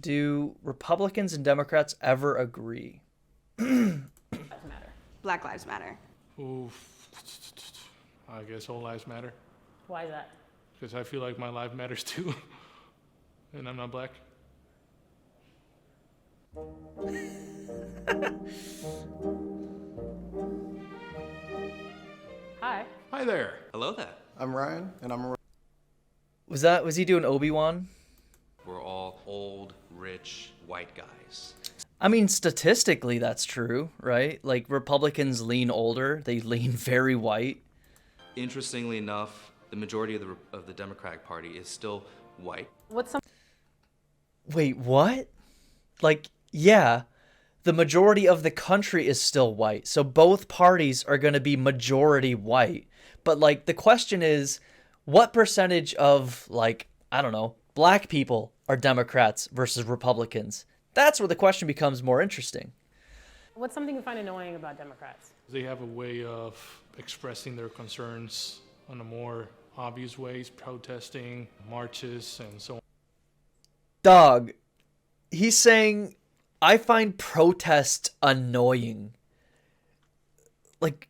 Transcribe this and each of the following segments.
Do Republicans and Democrats ever agree? Lives matter. Black Lives Matter. Ooh, I guess all lives matter. Why is that? Because I feel like my life matters too. And I'm not black. Hi. Hi there. Hello there. I'm Ryan, and I'm a Was he doing Obi-Wan? We're all old, rich, white guys. I mean, statistically, that's true, right? Like, Republicans lean older. They lean very white. Interestingly enough, the majority of the Democratic Party is still white. What's some? Wait, what? Like, yeah, the majority of the country is still white. So both parties are going to be majority white. But, like, the question is, what percentage of, like, I don't know, black people are Democrats versus Republicans? That's where the question becomes more interesting. What's something you find annoying about Democrats? They have a way of expressing their concerns in a more obvious ways, protesting, marches, and so on. Dog, he's saying, I find protests annoying. Like,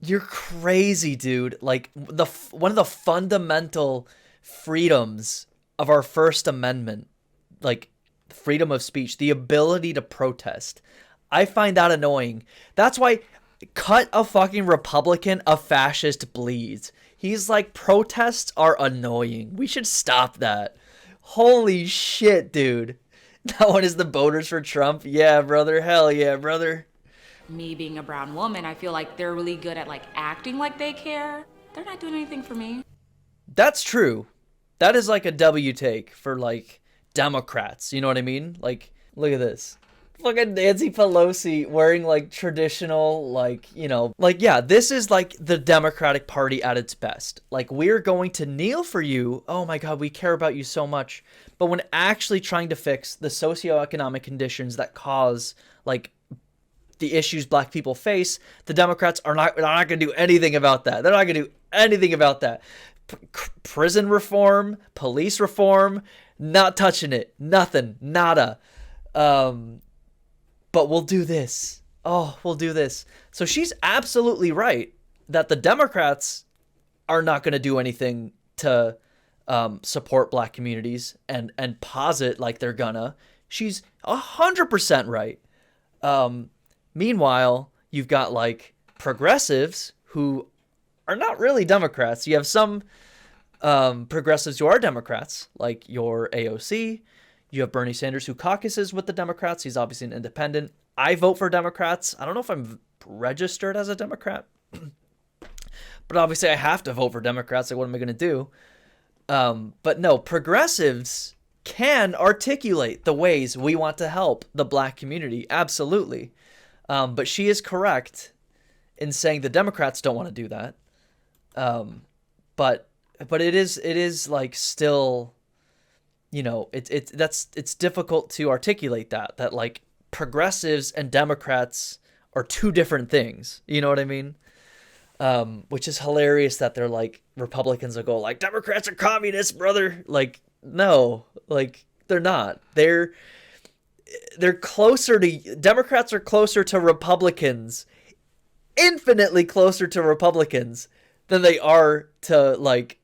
you're crazy, dude. Like, one of the fundamental freedoms of our First Amendment, like, freedom of speech, the ability to protest. I find that annoying. That's why cut a fucking Republican, a fascist bleeds. He's like, protests are annoying. We should stop that. Holy shit, dude. That one is the voters for Trump. Yeah, brother. Hell yeah, brother. Me being a brown woman, I feel like they're really good at like acting like they care. They're not doing anything for me. That's true. That is like a W take for like Democrats. You know what I mean? Like, look at this. Fucking Nancy Pelosi wearing like traditional, like, you know, like, yeah, this is like the Democratic Party at its best. Like, we're going to kneel for you. Oh my God, we care about you so much. But when actually trying to fix the socioeconomic conditions that cause like the issues black people face, the Democrats are not going to do anything about that. They're not going to do anything about that. Prison reform, police reform, not touching it. Nothing. Nada. But we'll do this. Oh, we'll do this. So she's absolutely right that the Democrats are not going to do anything to support black communities and posit like they're gonna. She's 100% right. Meanwhile, you've got like progressives who are not really Democrats. You have some progressives who are Democrats, like your AOC. You have Bernie Sanders, who caucuses with the Democrats. He's obviously an independent. I vote for Democrats. I don't know if I'm registered as a Democrat, but obviously I have to vote for Democrats. Like, what am I going to do? But no, progressives can articulate the ways we want to help the black community. Absolutely. But she is correct in saying the Democrats don't want to do that. But it is like still, you know, it's difficult to articulate that like progressives and Democrats are two different things. You know what I mean? Which is hilarious that they're like, Republicans will go like, Democrats are communists, brother. Like, no, like they're not. They're closer to, Democrats are closer to Republicans, infinitely closer to Republicans than they are to like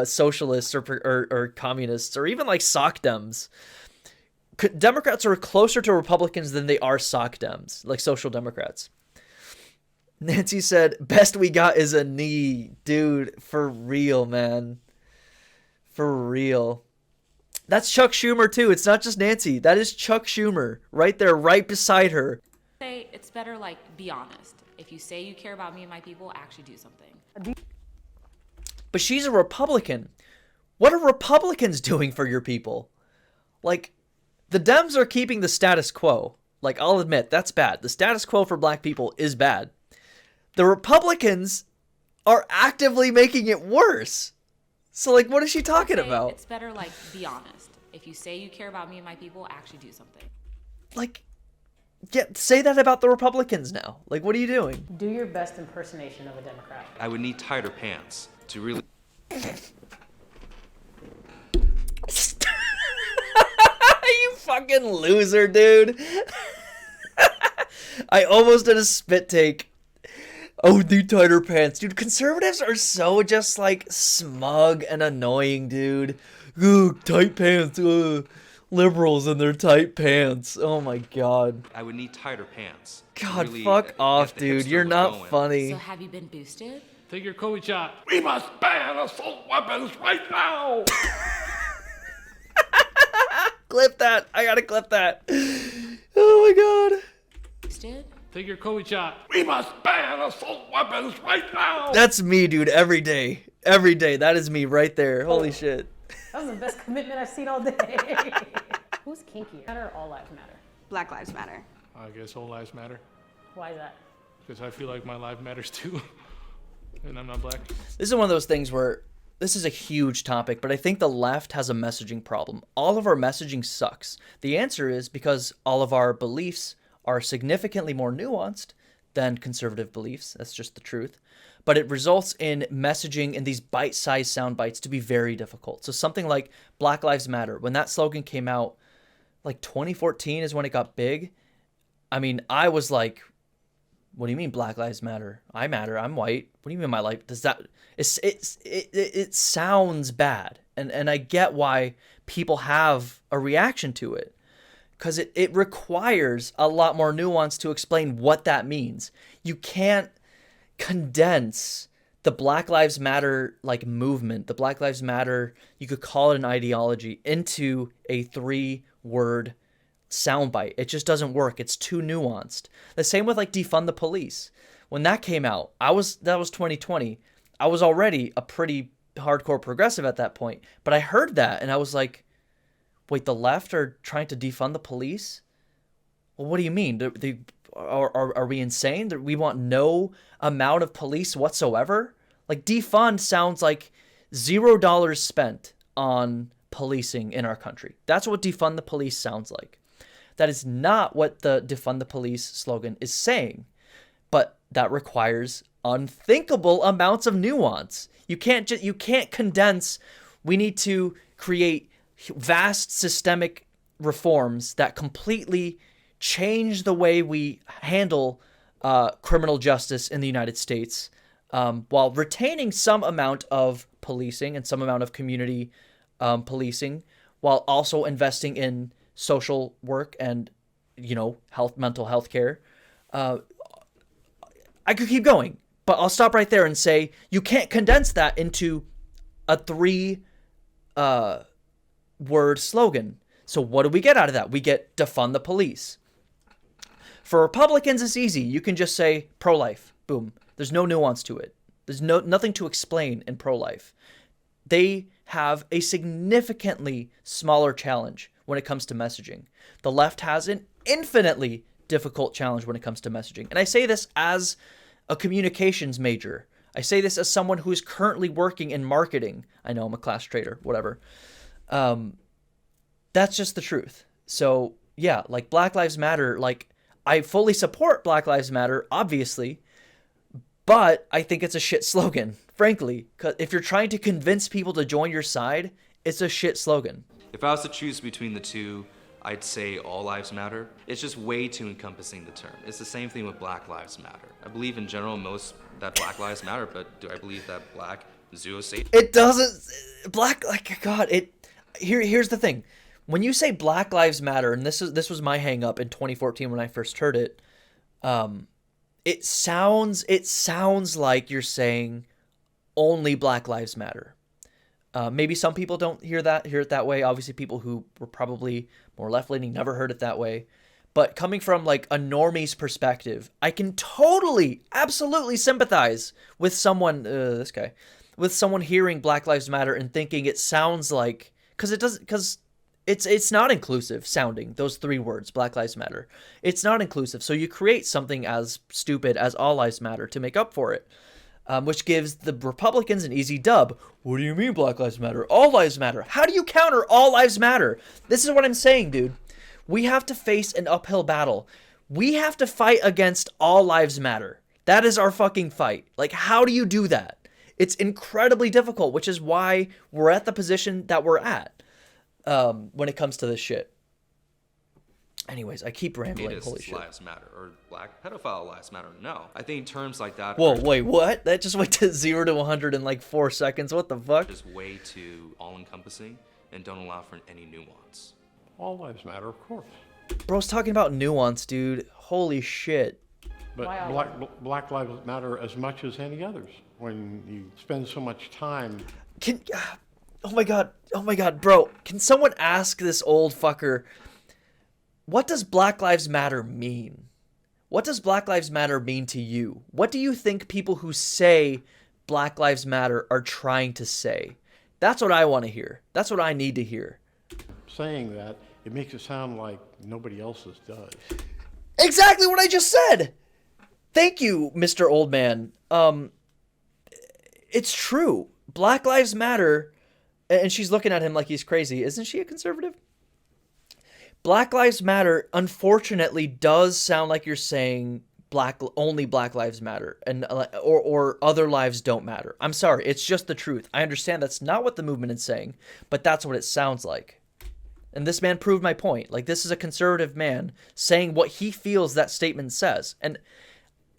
socialists or communists or even like soc dems. Democrats are closer to Republicans than they are soc dems, like social democrats. Nancy said, best we got is a knee. Dude, for real, man. For real. That's Chuck Schumer, too. It's not just Nancy. That is Chuck Schumer right there, right beside her. Say it's better like be honest. If you say you care about me and my people, actually do something. But she's a Republican. What are Republicans doing for your people? Like, the Dems are keeping the status quo. Like, I'll admit, that's bad. The status quo for black people is bad. The Republicans are actively making it worse. So, like, what is she talking about? It's better like be honest. If you say you care about me and my people, actually do something. Like, say that about the Republicans now. Like, what are you doing? Do your best impersonation of a Democrat. I would need tighter pants to really... fucking loser, dude. I almost did a spit take. Oh, the tighter pants. Dude, conservatives are so just like smug and annoying, dude. Ugh, tight pants. Ugh. Liberals in their tight pants. Oh my god. I would need tighter pants. to God, really fuck get off, the dude. hipster You're look not going. funny. So have you been boosted? Take your COVID shot. We must ban assault weapons right now. Clip that. I gotta clip that. Oh my god. Boosted? Take your COVID shot. We must ban assault weapons right now. That's me, dude. Every day. Every day. That is me right there. Holy shit. That was the best commitment I've seen all day. Who's kinkier? Matter or all lives matter? Black Lives Matter. I guess all lives matter. Why is that? Because I feel like my life matters too. And I'm not black. This is one of those things where this is a huge topic, but I think the left has a messaging problem. All of our messaging sucks. The answer is because all of our beliefs are significantly more nuanced than conservative beliefs. That's just the truth. But it results in messaging in these bite-sized sound bites to be very difficult. So something like Black Lives Matter, when that slogan came out, like 2014 is when it got big. I mean, I was like, what do you mean Black Lives Matter? I matter. I'm white. What do you mean my life? Does that... It sounds bad. And I get why people have a reaction to it. Because it requires a lot more nuance to explain what that means. You can't condense the Black Lives Matter like movement, the Black Lives Matter, you could call it an ideology, into a 3-word soundbite. It just doesn't work. It's too nuanced. The same with like defund the police. When that came out, that was 2020. I was already a pretty hardcore progressive at that point, but I heard that and I was like, wait, the left are trying to defund the police? Well, what do you mean? Are we insane? We want no amount of police whatsoever? Like, defund sounds like $0 spent on policing in our country. That's what defund the police sounds like. That is not what the defund the police slogan is saying. But that requires unthinkable amounts of nuance. You can't condense. We need to create vast systemic reforms that completely change the way we handle criminal justice in the United States, while retaining some amount of policing and some amount of community policing, while also investing in social work and, mental health care. I could keep going, but I'll stop right there and say you can't condense that into a 3-word slogan. So what do we get out of that? We get defund the police. For Republicans, it's easy. You can just say pro-life. Boom. There's no nuance to it. There's nothing to explain in pro-life. They have a significantly smaller challenge when it comes to messaging. The left has an infinitely difficult challenge when it comes to messaging. And I say this as a communications major. I say this as someone who is currently working in marketing. I know I'm a class traitor, whatever. That's just the truth. So yeah, like Black Lives Matter, like I fully support Black Lives Matter, obviously, but I think it's a shit slogan, frankly. 'Cause if you're trying to convince people to join your side, it's a shit slogan. If I was to choose between the two, I'd say all lives matter. It's just way too encompassing, the term. It's the same thing with Black Lives Matter. I believe in general that Black lives matter, but do I believe that black zero state? It doesn't. God. Here's the thing. When you say Black Lives Matter, and this was my hang up in 2014 when I first heard it, it sounds like you're saying only Black Lives Matter. Maybe some people don't hear it that way. Obviously, people who were probably more left-leaning never heard it that way. But coming from like a normie's perspective, I can totally, absolutely sympathize with someone, with someone hearing Black Lives Matter and thinking it sounds like, because it's not inclusive sounding, those 3 words, Black Lives Matter. It's not inclusive. So you create something as stupid as All Lives Matter to make up for it. Which gives the Republicans an easy dub. What do you mean Black Lives Matter? All lives matter. How do you counter all lives matter? This is what I'm saying, dude. We have to face an uphill battle. We have to fight against all lives matter. That is our fucking fight. Like, how do you do that? It's incredibly difficult, which is why we're at the position that we're at when it comes to this shit. Anyways, I keep rambling. Holy Fetus shit. lives matter or black pedophile lives matter. No, I think terms like that Whoa, are wait, what? That just went to 0 to 100 in like 4 seconds. What the fuck? just way too all-encompassing and don't allow for any nuance. All lives matter, of course. Bro's talking about nuance, dude. Holy shit. But Why all black lives matter as much as any others. When you spend so much time, Can oh my god, bro, can someone ask this old fucker, what does Black Lives Matter mean? What does Black Lives Matter mean to you? What do you think people who say Black Lives Matter are trying to say? That's what I want to hear. That's what I need to hear. saying that, it makes it sound like nobody else's does. Exactly what I just said. Thank you, Mr. Old Man. It's true. Black Lives Matter, and she's looking at him like he's crazy. Isn't she a conservative? Black Lives Matter, unfortunately, does sound like you're saying only Black Lives Matter, and or other lives don't matter. I'm sorry, it's just the truth. I understand that's not what the movement is saying, but that's what it sounds like. And this man proved my point. Like, this is a conservative man saying what he feels that statement says. And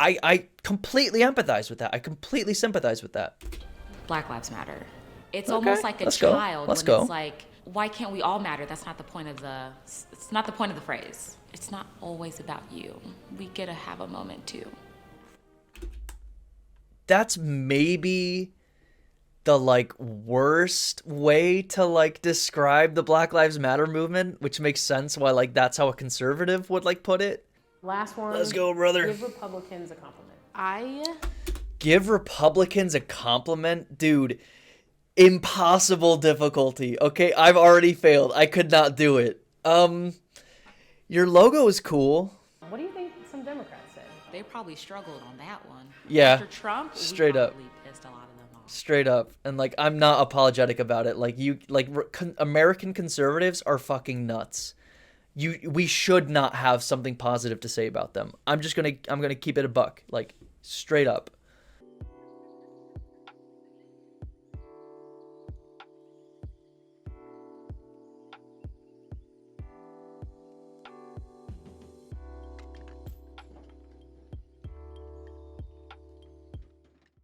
I completely empathize with that. I completely sympathize with that. Black Lives Matter. It's Okay, almost like a let's go. child Let's when go. it's like, why can't we all matter? That's not the point of the. It's not the point of the phrase. It's not always about you. We get to have a moment too. That's maybe the like worst way to like describe the Black Lives Matter movement, which makes sense why like that's how a conservative would like put it. Last one. Let's go, brother. Give Republicans a compliment. Give Republicans a compliment, dude. Impossible difficulty. Okay, I've already failed. I could not do it. Your logo is cool. What do you think some Democrats said? They probably struggled on that one. Yeah, After Trump, straight we up. probably pissed a lot of them off. Straight up. And like I'm not apologetic about it. Like American conservatives are fucking nuts. We should not have something positive to say about them. I'm gonna keep it a buck. Like straight up.